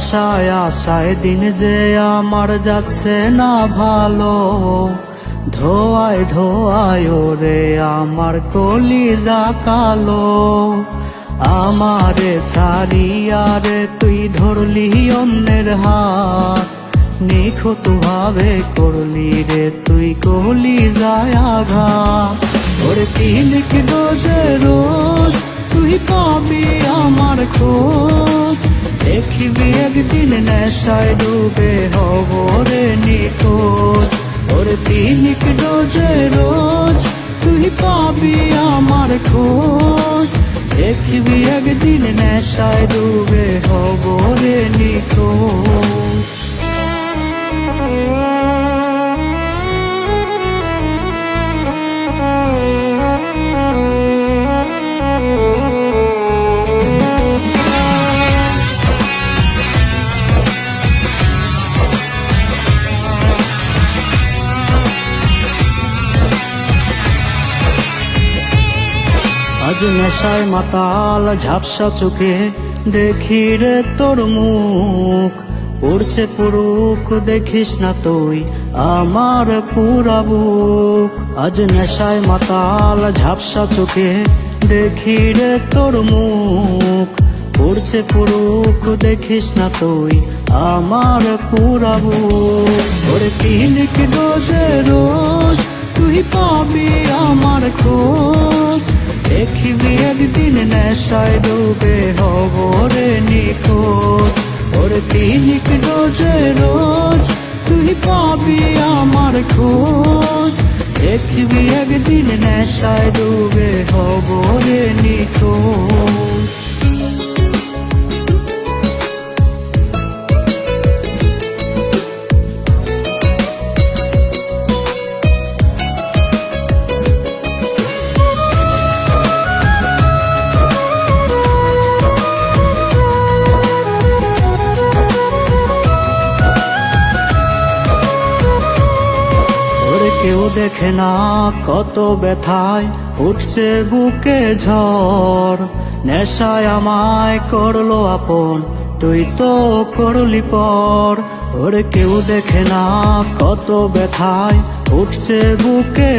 আশায় আশায় দিন যে আমার যাচ্ছে না ভালো, ধোয়ায় ধোয়ায় ওরে আমার কলিজা কালো। আমারে ছাড়িয়ারে তুই ধরলি অন্যের হাত, নিখুঁত ভাবে করলি রে তুই কলিজায় আঘাত। ওরে তিলিক ডোজে রোজ তুই পাবি আমার খোঁজ, দেখবি একদিন নেশায় ডুবে হব রে নিখোঁজ। ওরে তিলিক ডোজে রোজ তুই পাবি আমার খোঁজ, দেখবি একদিন নেশায় ডুবে হব রে নিখোঁজ। আজ নেশায় মাতাল ঝাপসা চোখে দেখি রে তোর মুখ, পড়ছে পুরুক দেখিস না তুই আমার পুরা বুক। আজ নেশায় মাতাল ঝাপসা চোখে দেখি রে তোর মুখ, পড়ছে পুরুক দেখিস না তুই আমার পুরা বুক। ওরে তিলিক ডোজে রোজ তুই পাবি আমার খোঁজ, দেখবি একদিন নেশায় ডুবে হব রে নিখোঁজ। ওরে তিলিক ডোজে রোজ তুই পাবি আমার খোঁজ, দেখবি একদিন নেশায় ডুবে হব রে নিখোঁজ। কেউ দেখে না কত ব্যথায় উঠছে বুকে ঝড়, নেশায় আমায় করলো আপন তুই তো করলি পর। ওরে কেউ দেখে না কত ব্যথায় উঠছে বুকে